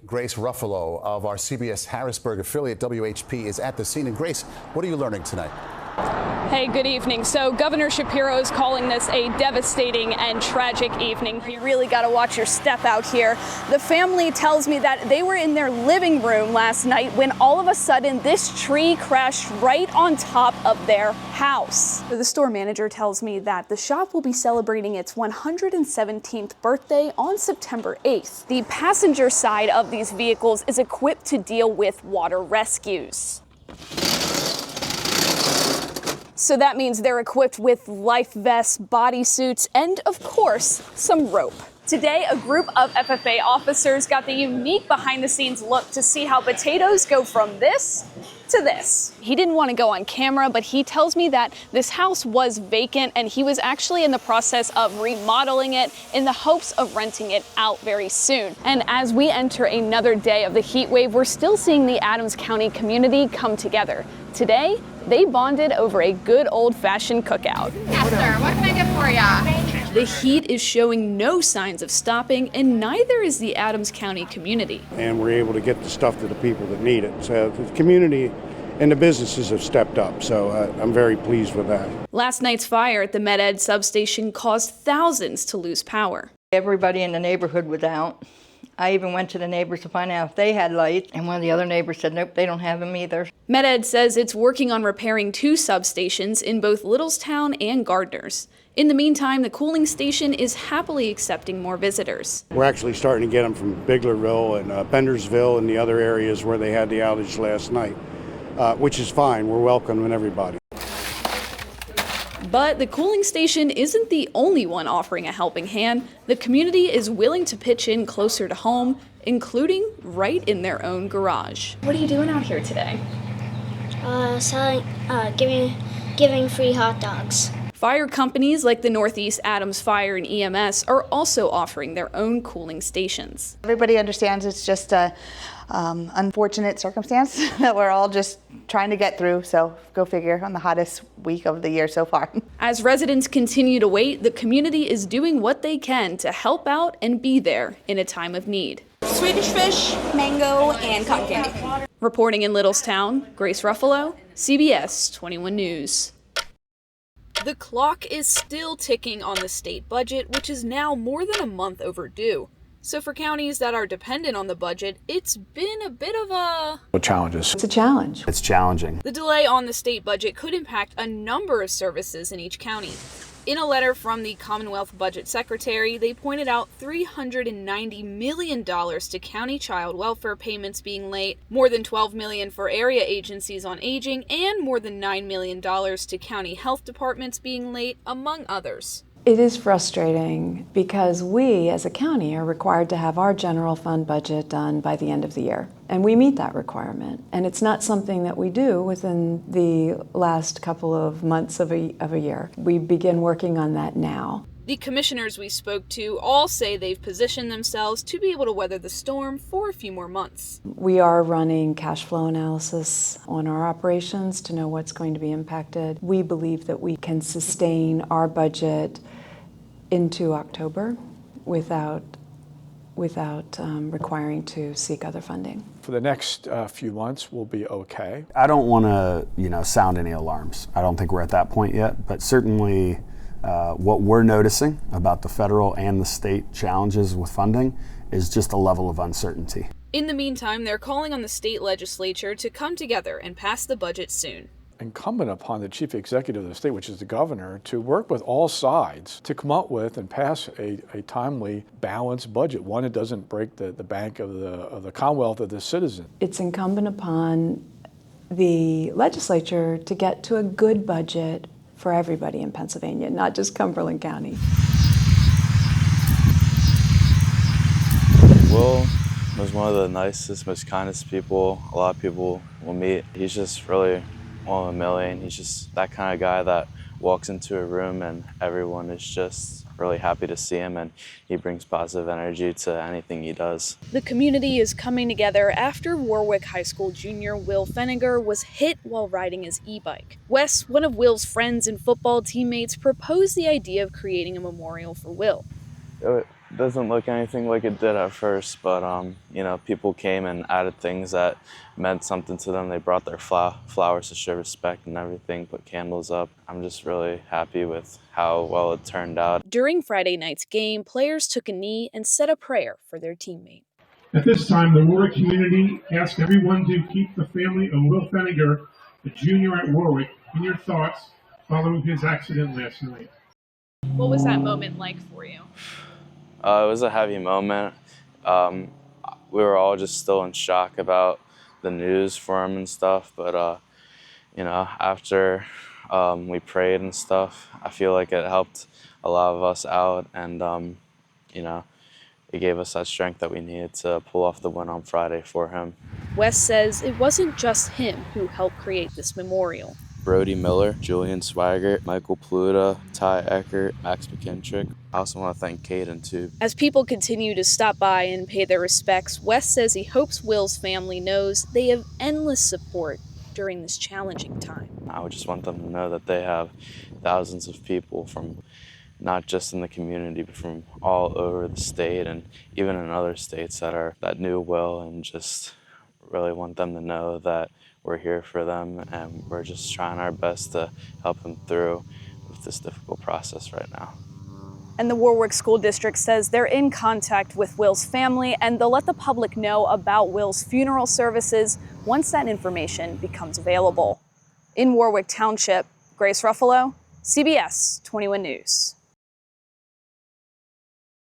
Grace Rufalo of our CBS Harrisburg affiliate WHP is at the scene. And Grace, what are you learning tonight? Hey, good evening. So Governor Shapiro is calling this a devastating and tragic evening. You really got to watch your step out here. The family tells me that they were in their living room last night when all of a sudden this tree crashed right on top of their house. The store manager tells me that the shop will be celebrating its 117th birthday on September 8th. The passenger side of these vehicles is equipped to deal with water rescues. So that means they're equipped with life vests, bodysuits, and of course, some rope. Today, a group of FFA officers got the unique behind-the-scenes look to see how potatoes go from this to this. He didn't want to go on camera, but he tells me that this house was vacant and he was actually in the process of remodeling it in the hopes of renting it out very soon. And as we enter another day of the heat wave, we're still seeing the Adams County community come together. Today, they bonded over a good old-fashioned cookout. Yes, sir. What can I get for ya? The heat is showing no signs of stopping, and neither is the Adams County community. And we're able to get the stuff to the people that need it. So the community and the businesses have stepped up, so I'm very pleased with that. Last night's fire at the Med-Ed substation caused thousands to lose power. Everybody in the neighborhood was out. I even went to the neighbors to find out if they had lights, and one of the other neighbors said, nope, they don't have them either. Med-Ed says it's working on repairing 2 substations in both Littlestown and Gardners. In the meantime, the cooling station is happily accepting more visitors. We're actually starting to get them from Biglerville and Bendersville and the other areas where they had the outage last night, which is fine. We're welcoming everybody. But the cooling station isn't the only one offering a helping hand. The community is willing to pitch in closer to home, including right in their own garage. What are you doing out here today? Giving free hot dogs. Fire companies like the Northeast Adams Fire and EMS are also offering their own cooling stations. Everybody understands it's just a unfortunate circumstance that we're all just trying to get through, so go figure, on the hottest week of the year so far. As residents continue to wait, the community is doing what they can to help out and be there in a time of need. Swedish fish, mango, and cotton candy. Reporting in Littlestown, Grace Ruffalo, CBS 21 News. The clock is still ticking on the state budget, which is now more than a month overdue. So for counties that are dependent on the budget, it's been a bit of a... challenges. It's a challenge. It's challenging. The delay on the state budget could impact a number of services in each county. In a letter from the Commonwealth Budget Secretary, they pointed out $390 million to county child welfare payments being late, more than $12 million for area agencies on aging, and more than $9 million to county health departments being late, among others. It is frustrating because we, as a county, are required to have our general fund budget done by the end of the year. And we meet that requirement. And it's not something that we do within the last couple of months of a year. We begin working on that now. The commissioners we spoke to all say they've positioned themselves to be able to weather the storm for a few more months. We are running cash flow analysis on our operations to know what's going to be impacted. We believe that we can sustain our budget into October without requiring to seek other funding. For the next few months, we'll be okay. I don't want to, sound any alarms. I don't think we're at that point yet, but certainly what we're noticing about the federal and the state challenges with funding is just a level of uncertainty. In the meantime, they're calling on the state legislature to come together and pass the budget soon. Incumbent upon the chief executive of the state, which is the governor, to work with all sides to come up with and pass a timely, balanced budget, one that doesn't break the bank of the Commonwealth of the citizen. It's incumbent upon the legislature to get to a good budget for everybody in Pennsylvania, not just Cumberland County. Will was one of the nicest, most kindest people a lot of people will meet. He's just really one of a million. He's just that kind of guy that walks into a room and everyone is just really happy to see him, and he brings positive energy to anything he does. The community is coming together after Warwick High School junior Will Feniger was hit while riding his e-bike. Wes, one of Will's friends and football teammates, proposed the idea of creating a memorial for Will. It Doesn't look anything like it did at first, but you know, people came and added things that meant something to them. They brought their flowers to show respect and everything, put candles up. I'm just really happy with how well it turned out. During Friday night's game, players took a knee and said a prayer for their teammate. At this time, the Warwick community asks everyone to keep the family of Will Feniger, a junior at Warwick, in your thoughts following his accident last night. What was that moment like for you? It was a heavy moment. We were all just still in shock about the news for him and stuff, but you know, after we prayed and stuff, I feel like it helped a lot of us out, and you know, it gave us that strength that we needed to pull off the win on Friday for him. Wes says it wasn't just him who helped create this memorial. Brody Miller, Julian Swigert, Michael Pluta, Ty Eckert, Max McKintrick. I also want to thank Caden too. As people continue to stop by and pay their respects, Wes says he hopes Will's family knows they have endless support during this challenging time. I would just want them to know that they have thousands of people from not just in the community, but from all over the state and even in other states that knew Will, and just really want them to know that we're here for them and we're just trying our best to help them through with this difficult process right now. And the Warwick School District says they're in contact with Will's family, and they'll let the public know about Will's funeral services once that information becomes available. In Warwick Township, Grace Rufalo, CBS 21 News.